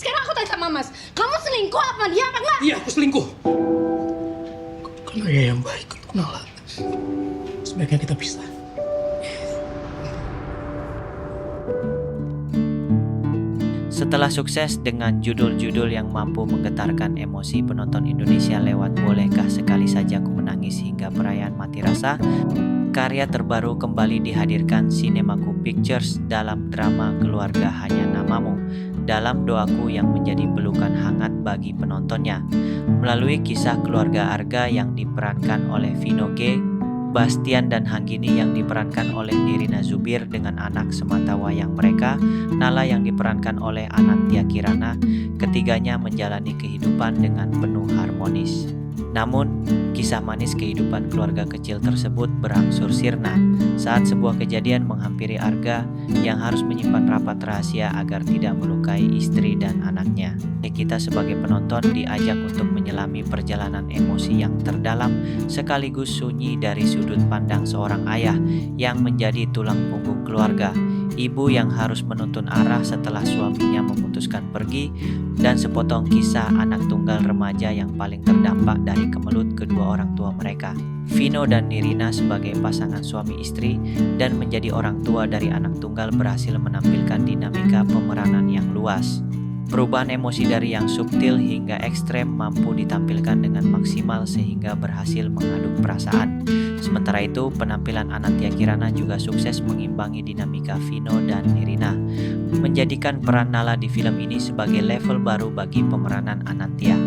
Sekarang aku tanya sama Mas, kamu selingkuh apa dia apa enggak? Iya, aku selingkuh. Kalau ayah yang baik untuk Nala, sebaiknya kita pisah. Setelah sukses dengan judul-judul yang mampu menggetarkan emosi penonton Indonesia lewat Bolehkah Sekali Saja Ku Menangis hingga Perayaan Mati Rasa, karya terbaru kembali dihadirkan Cinemaku Pictures dalam drama Keluarga Hanya Namamu, dalam doaku yang menjadi pelukan hangat bagi penontonnya, melalui kisah keluarga Arga yang diperankan oleh Vino G, Bastian dan Hanggini yang diperankan oleh Nirina Zubir dengan anak sematawayang mereka, Nala yang diperankan oleh Anantia Kirana. Ketiganya menjalani kehidupan dengan penuh harmonis. Namun, kisah manis kehidupan keluarga kecil tersebut berangsur sirna saat sebuah kejadian menghampiri Arga yang harus menyimpan rapat rahasia agar tidak melukai istri dan anaknya. Kita sebagai penonton diajak untuk menyelami perjalanan emosi yang terdalam sekaligus sunyi dari sudut pandang seorang ayah yang menjadi tulang punggung keluarga, ibu yang harus menuntun arah setelah suaminya memutuskan pergi, dan sepotong kisah anak tunggal remaja yang paling terdampak dari kemelut kedua orang tua mereka. Vino dan Nirina sebagai pasangan suami istri dan menjadi orang tua dari anak tunggal berhasil menampilkan dinamika pemeranan yang luas. Perubahan emosi dari yang subtil hingga ekstrem mampu ditampilkan dengan maksimal sehingga berhasil mengaduk perasaan. Sementara itu, penampilan Anantia Kirana juga sukses mengimbangi dinamika Vino dan Nirina, menjadikan peran Nala di film ini sebagai level baru bagi pemeranan Anantia.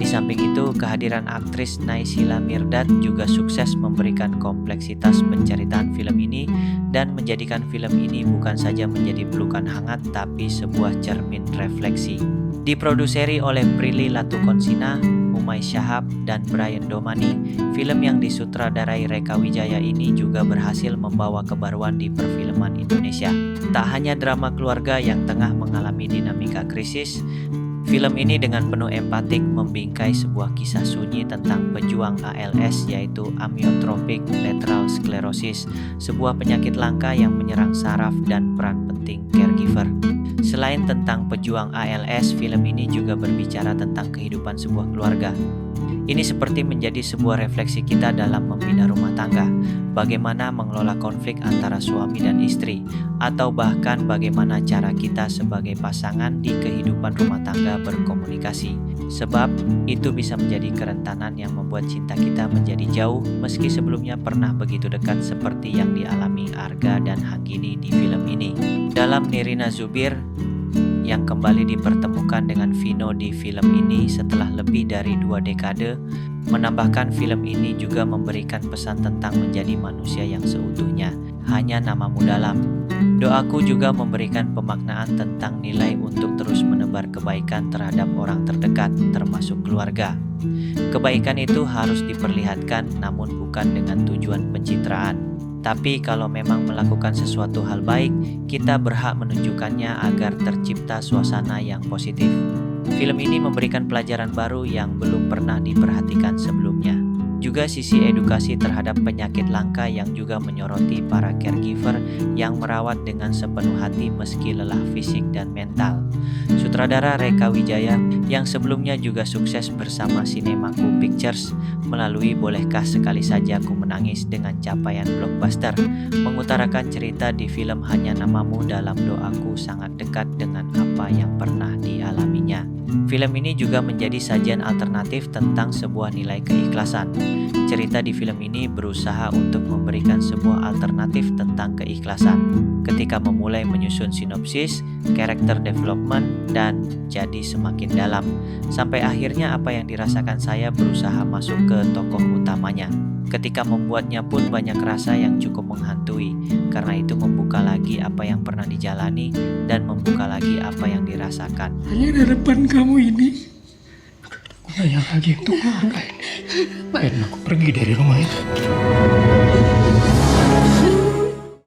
Di samping itu, kehadiran aktris Naysila Mirdad juga sukses memberikan kompleksitas penceritaan film ini dan menjadikan film ini bukan saja menjadi pelukan hangat tapi sebuah cermin refleksi. Diproduseri oleh Prilly Latukonsina, Umay Shahab, dan Brian Domani, film yang disutradarai Reka Wijaya ini juga berhasil membawa kebaruan di perfilman Indonesia. Tak hanya drama keluarga yang tengah mengalami dinamika krisis, film ini dengan penuh empatik membingkai sebuah kisah sunyi tentang pejuang ALS yaitu Amyotrophic Lateral Sclerosis, sebuah penyakit langka yang menyerang saraf dan peran penting caregiver. Selain tentang pejuang ALS, film ini juga berbicara tentang kehidupan sebuah keluarga. Ini seperti menjadi sebuah refleksi kita dalam membina rumah tangga, bagaimana mengelola konflik antara suami dan istri, atau bahkan bagaimana cara kita sebagai pasangan di kehidupan rumah tangga berkomunikasi. Sebab itu bisa menjadi kerentanan yang membuat cinta kita menjadi jauh meski sebelumnya pernah begitu dekat seperti yang dialami Arga dan Hanggini di film ini. Dalam Nirina Zubir yang kembali dipertemukan dengan Vino di film ini setelah lebih dari 2 dekade, menambahkan film ini juga memberikan pesan tentang menjadi manusia yang seutuhnya, hanya namamu dalam. Doaku juga memberikan pemaknaan tentang nilai untuk terus menebar kebaikan terhadap orang terdekat, termasuk keluarga. Kebaikan itu harus diperlihatkan namun bukan dengan tujuan pencitraan. Tapi kalau memang melakukan sesuatu hal baik, kita berhak menunjukkannya agar tercipta suasana yang positif. Film ini memberikan pelajaran baru yang belum pernah diperhatikan sebelumnya. Juga sisi edukasi terhadap penyakit langka yang juga menyoroti para caregiver yang merawat dengan sepenuh hati meski lelah fisik dan mental. Sutradara Reka Wijaya yang sebelumnya juga sukses bersama Cinemaku Pictures melalui Bolehkah Sekali Saja Ku Menangis dengan capaian blockbuster, mengutarakan cerita di film Hanya Namamu dalam doaku sangat dekat dengan apa yang pernah dialaminya. Film ini juga menjadi sajian alternatif tentang sebuah nilai keikhlasan. Cerita di film ini berusaha untuk memberikan sebuah alternatif tentang keikhlasan ketika memulai menyusun sinopsis, karakter development, dan jadi semakin dalam. Sampai akhirnya apa yang dirasakan saya berusaha masuk ke tokoh utamanya. Ketika membuatnya pun banyak rasa yang cukup menghantui, karena itu membuka lagi apa yang pernah dijalani dan membuka lagi apa yang dirasakan. Hanya di depan kamu ini, aku sayang lagi untuk keluarga ini. Biarin aku pergi dari rumah itu.